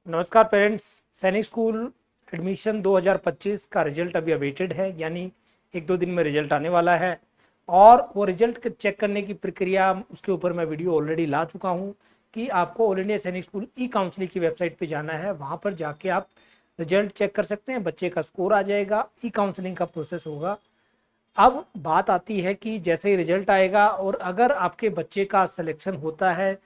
नमस्कार पेरेंट्स। सैनिक school admission 2025 का रिजल्ट अभी अवेटेड है, यानी एक दो दिन में रिजल्ट आने वाला है। और वो रिजल्ट चेक करने की प्रक्रिया, उसके ऊपर मैं वीडियो ऑलरेडी ला चुका हूँ कि आपको ऑल इंडिया सैनिक स्कूल ई काउंसलिंग की वेबसाइट पे जाना है। वहाँ पर जाके आप रिजल्ट चेक कर सकते हैं, बच्चे का स्कोर आ जाएगा, ई काउंसलिंग का प्रोसेस होगा। अब बात आती है कि जैसे ही रिजल्ट आएगा और अगर आपके बच्चे का सिलेक्शन होता है,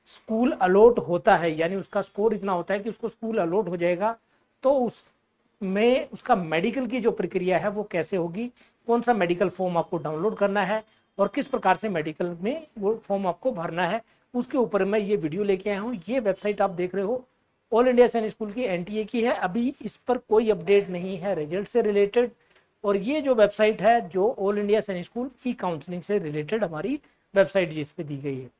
स्कूल अलॉट होता है, यानी उसका स्कोर इतना होता है कि उसको स्कूल अलॉट हो जाएगा, तो उसमें उसका मेडिकल की जो प्रक्रिया है वो कैसे होगी, कौन सा मेडिकल फॉर्म आपको डाउनलोड करना है और किस प्रकार से मेडिकल में वो फॉर्म आपको भरना है, उसके ऊपर मैं ये वीडियो लेके आया हूँ। ये वेबसाइट आप देख रहे हो ऑल इंडिया सैनिक स्कूल की एनटीए की है। अभी इस पर कोई अपडेट नहीं है रिजल्ट से रिलेटेड। और ये जो वेबसाइट है जो ऑल इंडिया सैनिक स्कूल ई काउंसलिंग से रिलेटेड हमारी वेबसाइट जिस पे दी गई है,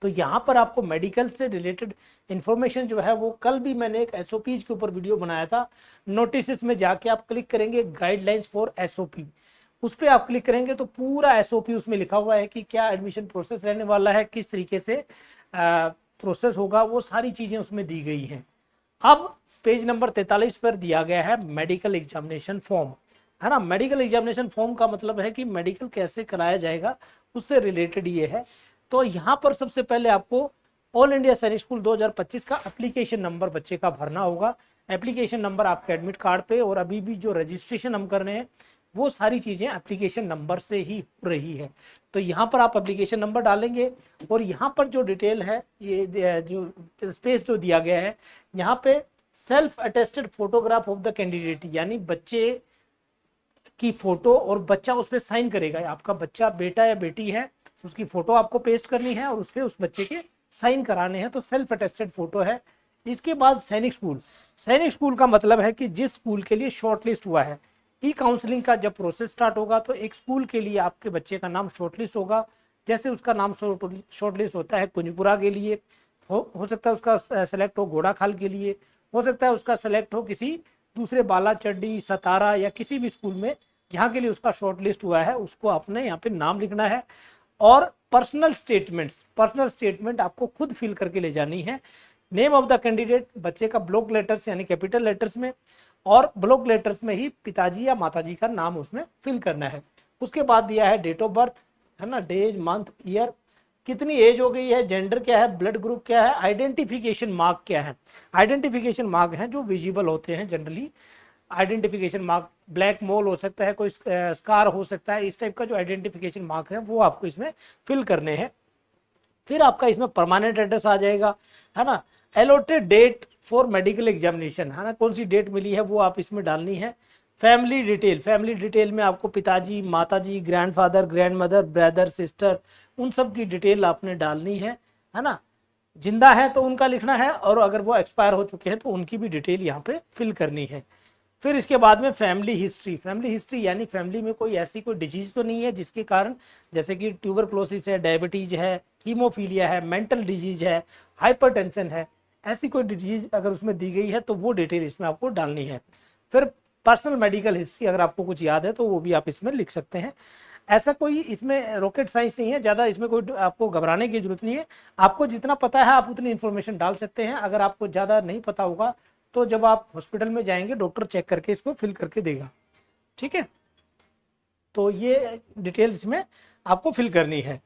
तो यहाँ पर आपको मेडिकल से रिलेटेड इंफॉर्मेशन जो है वो कल भी मैंने एक एसओपी के ऊपर वीडियो बनाया था। नोटिस में जाके आप क्लिक करेंगे गाइडलाइंस फॉर एसओपी, उस पर आप क्लिक करेंगे तो पूरा एसओपी उसमें लिखा हुआ है कि क्या एडमिशन प्रोसेस रहने वाला है, किस तरीके से प्रोसेस होगा, वो सारी चीज़ें उसमें दी गई हैं। अब पेज नंबर 43 पर दिया गया है मेडिकल एग्जामिनेशन फॉर्म, है ना। मेडिकल एग्जामिनेशन फॉर्म का मतलब है कि मेडिकल कैसे कराया जाएगा, उससे रिलेटेड ये है। तो यहाँ पर सबसे पहले आपको ऑल इंडिया सैनिक स्कूल 2025 का एप्लीकेशन नंबर बच्चे का भरना होगा। एप्लीकेशन नंबर आपके एडमिट कार्ड पे, और अभी भी जो रजिस्ट्रेशन हम कर रहे हैं वो सारी चीज़ें एप्लीकेशन नंबर से ही हो रही है। तो यहाँ पर आप एप्लीकेशन नंबर डालेंगे और यहाँ पर जो डिटेल है, ये जो स्पेस जो दिया गया है, यहाँ पे self attested photograph of the candidate, यानी बच्चे की फोटो और बच्चा उस पर साइन करेगा। आपका बच्चा बेटा या बेटी है, उसकी फोटो आपको पेस्ट करनी है और उस पर उस बच्चे के साइन कराने हैं, तो सेल्फ अटेस्टेड फोटो है। इसके बाद सैनिक स्कूल, सैनिक स्कूल का मतलब है कि जिस स्कूल के लिए शॉर्टलिस्ट हुआ है। ई काउंसलिंग का जब प्रोसेस स्टार्ट होगा तो एक स्कूल के लिए आपके बच्चे का नाम शॉर्टलिस्ट होगा। जैसे उसका नाम शॉर्टलिस्ट होता है कुंजपुरा के लिए, हो सकता है उसका सेलेक्ट हो घोड़ाखाल के लिए, हो सकता है उसका सेलेक्ट हो किसी दूसरे बालाचड्डी, सतारा या किसी भी स्कूल में जहाँ के लिए उसका शॉर्ट लिस्ट हुआ है, उसको आपने यहाँ पे नाम लिखना है। और पर्सनल स्टेटमेंट आपको खुद फिल करके ले जानी है। नेम ऑफ द कैंडिडेट बच्चे का ब्लॉक लेटर्स यानी कैपिटल लेटर्स में, और ब्लॉक लेटर्स में ही पिताजी या माताजी का नाम उसमें फिल करना है। उसके बाद दिया है डेट ऑफ बर्थ, है ना, डेज मंथ ईयर, कितनी एज हो गई है, जेंडर क्या है, ब्लड ग्रुप क्या है, आइडेंटिफिकेशन मार्क क्या है। आइडेंटिफिकेशन मार्क हैं जो विजिबल होते हैं जनरली। आइडेंटिफिकेशन मार्क ब्लैक मोल हो सकता है, कोई स्कार हो सकता है, इस टाइप का जो आइडेंटिफिकेशन मार्क है वो आपको इसमें फिल करने हैं। फिर आपका इसमें परमानेंट एड्रेस आ जाएगा, है ना। Allotted date for medical examination, है ना, कौन सी डेट मिली है वो आप इसमें डालनी है। फैमिली डिटेल में आपको पिताजी, माताजी, ग्रैंडफादर, ग्रैंडमदर, ब्रदर, सिस्टर, उन सब की डिटेल आपने डालनी है ना। जिंदा है तो उनका लिखना है, और अगर वो एक्सपायर हो चुके हैं तो उनकी भी डिटेल यहाँ पे फिल करनी है। फिर इसके बाद में फैमिली हिस्ट्री यानी फैमिली में कोई ऐसी कोई डिजीज तो नहीं है जिसके कारण, जैसे कि ट्यूबरक्लोसिस है, डायबिटीज है, हीमोफीलिया है, मेंटल डिजीज है, हाइपरटेंशन है, ऐसी कोई डिजीज अगर उसमें दी गई है तो वो डिटेल इसमें आपको डालनी है। फिर पर्सनल मेडिकल हिस्ट्री अगर आपको कुछ याद है तो वो भी आप इसमें लिख सकते हैं। ऐसा कोई इसमें रॉकेट साइंस नहीं है, ज़्यादा इसमें कोई आपको घबराने की जरूरत नहीं है। आपको जितना पता है आप उतनी इन्फॉर्मेशन डाल सकते हैं। अगर आपको ज़्यादा नहीं पता होगा तो जब आप हॉस्पिटल में जाएंगे डॉक्टर चेक करके इसको फिल करके देगा, ठीक है। तो ये डिटेल्स इसमें आपको फिल करनी है।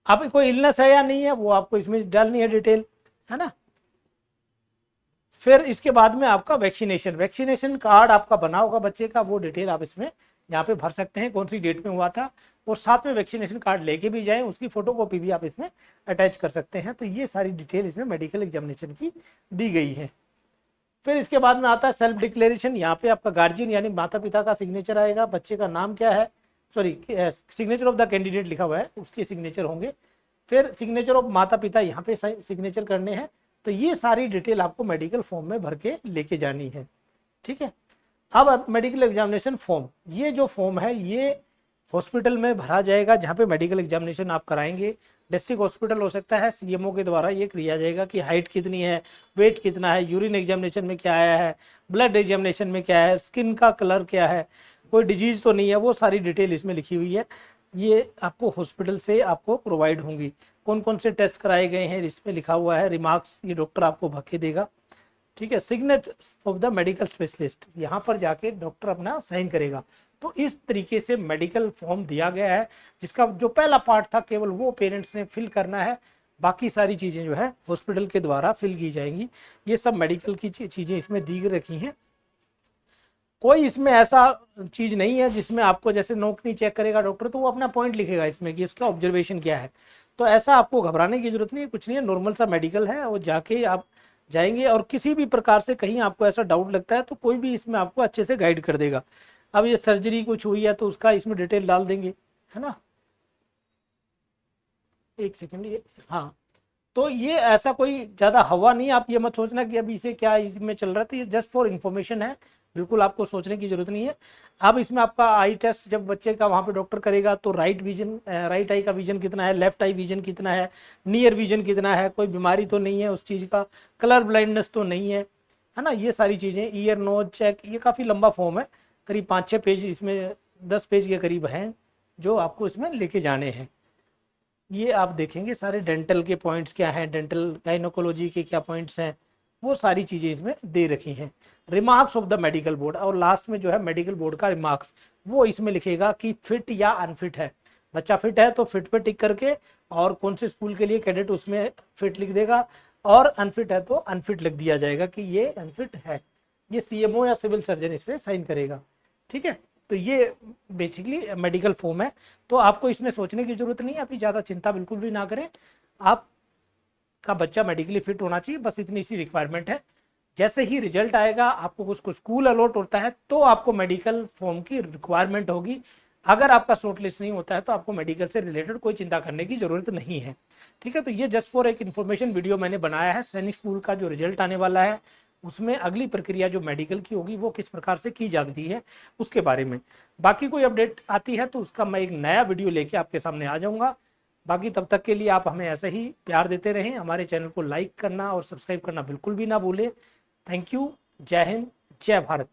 अब कोई इलनेस है या नहीं है वो आपको इसमें डालनी है डिटेल, है ना। फिर इसके बाद में आपका वैक्सीनेशन कार्ड आपका बना होगा बच्चे का, वो डिटेल आप इसमें यहाँ पे भर सकते हैं, कौन सी डेट में हुआ था, और साथ में वैक्सीनेशन कार्ड लेके भी जाएं, उसकी फोटोकॉपी भी आप इसमें अटैच कर सकते हैं। तो ये सारी डिटेल इसमें मेडिकल एग्जामिनेशन की दी गई है। फिर इसके बाद में आता है सेल्फ डिक्लेरेशन। यहाँ पे आपका गार्जियन यानी माता पिता का सिग्नेचर आएगा, बच्चे का नाम क्या है, sorry signature of the candidate लिखा हुआ है उसके सिग्नेचर होंगे। फिर सिग्नेचर ऑफ माता पिता यहाँ पे सिग्नेचर करने हैं। तो ये सारी डिटेल आपको मेडिकल फॉर्म में भर के लेके जानी है, ठीक है। अब मेडिकल एग्जामिनेशन फॉर्म, ये जो फॉर्म है ये हॉस्पिटल में भरा जाएगा जहाँ पे मेडिकल एग्जामिनेशन आप कराएंगे। डिस्ट्रिक्ट हॉस्पिटल हो सकता है, सीएमओ के द्वारा ये किया जाएगा कि हाइट कितनी है, वेट कितना है, यूरिन एग्जामिनेशन में क्या आया है, ब्लड एग्जामिनेशन में क्या है, स्किन का कलर क्या है, कोई डिजीज तो नहीं है, वो सारी डिटेल इसमें लिखी हुई है। ये आपको हॉस्पिटल से आपको प्रोवाइड होंगी। कौन कौन से टेस्ट कराए गए हैं इसमें लिखा हुआ है, रिमार्क्स ये डॉक्टर आपको भर के देगा। ठीक है, signature of the medical specialist, यहाँ पर जाके डॉक्टर अपना साइन करेगा। तो इस तरीके से मेडिकल फॉर्म दिया गया है, जिसका जो पहला पार्ट था केवल वो पेरेंट्स ने फिल करना है, बाकी सारी चीज़ें जो है हॉस्पिटल के द्वारा फिल की जाएंगी। ये सब मेडिकल की चीज़ें इसमें दी रखी हैं। कोई इसमें ऐसा चीज़ नहीं है जिसमें आपको जैसे नौकरी चेक करेगा डॉक्टर तो वो अपना पॉइंट लिखेगा इसमें कि उसका ऑब्जर्वेशन क्या है, तो ऐसा आपको घबराने की जरूरत नहीं है, कुछ नहीं है, नॉर्मल सा मेडिकल है। और जाके आप जाएंगे और किसी भी प्रकार से कहीं आपको ऐसा डाउट लगता है तो कोई भी इसमें आपको अच्छे से गाइड कर देगा। अब ये सर्जरी कुछ हुई है तो उसका इसमें डिटेल डाल देंगे, है ना। एक सेकेंड, ये हाँ, तो ये ऐसा कोई ज़्यादा हवा नहीं, आप ये मत सोचना कि अभी इसे क्या इसमें चल रहा है, तो ये जस्ट फॉर इन्फॉर्मेशन है, बिल्कुल आपको सोचने की जरूरत नहीं है। अब इसमें आपका आई टेस्ट जब बच्चे का वहाँ पे डॉक्टर करेगा तो राइट आई का विजन कितना है, लेफ्ट आई विजन कितना है, नियर विजन कितना है, कोई बीमारी तो नहीं है उस चीज़ का, कलर ब्लाइंडनेस तो नहीं है ना, ये सारी चीज़ें, ईयर नोज चेक, ये काफ़ी लंबा फॉर्म है, करीब 5-6 पेज इसमें, 10 पेज के करीब हैं जो आपको इसमें लेके जाने हैं। ये आप देखेंगे सारे डेंटल के पॉइंट्स क्या हैं, डेंटल गाइनोकोलॉजी के क्या पॉइंट्स हैं, वो सारी चीज़ें इसमें दे रखी हैं। Remarks of the medical board, और लास्ट में जो है मेडिकल बोर्ड का रिमार्क्स, वो इसमें लिखेगा कि फिट या अनफिट है। बच्चा फिट है तो फिट पे टिक करके, और कौन से स्कूल के लिए कैडेट उसमें फिट लिख देगा, और अनफिट है तो अनफिट लिख दिया जाएगा कि ये अनफिट है। ये सीएमओ या सिविल सर्जन इस पर साइन करेगा, ठीक है। तो ये बेसिकली मेडिकल फॉर्म है, तो आपको इसमें सोचने की जरूरत नहीं है, अभी ज़्यादा चिंता बिल्कुल भी ना करें। आपका बच्चा मेडिकली फिट होना चाहिए, बस इतनी सी रिक्वायरमेंट है। जैसे ही रिजल्ट आएगा, आपको उसको स्कूल अलॉट होता है तो आपको मेडिकल फॉर्म की रिक्वायरमेंट होगी। अगर आपका शॉर्ट लिस्ट नहीं होता है तो आपको मेडिकल से रिलेटेड कोई चिंता करने की जरूरत नहीं है, ठीक है। तो ये जस्ट फॉर एक इन्फॉर्मेशन वीडियो मैंने बनाया है। सैनिक स्कूल का जो रिजल्ट आने वाला है उसमें अगली प्रक्रिया जो मेडिकल की होगी वो किस प्रकार से की जाती है उसके बारे में। बाकी कोई अपडेट आती है तो उसका मैं एक नया वीडियो लेके आपके सामने आ जाऊंगा। बाकी तब तक के लिए आप हमें ऐसे ही प्यार देते रहें, हमारे चैनल को लाइक करना और सब्सक्राइब करना बिल्कुल भी ना भूलें। थैंक यू, जय हिंद, जय भारत।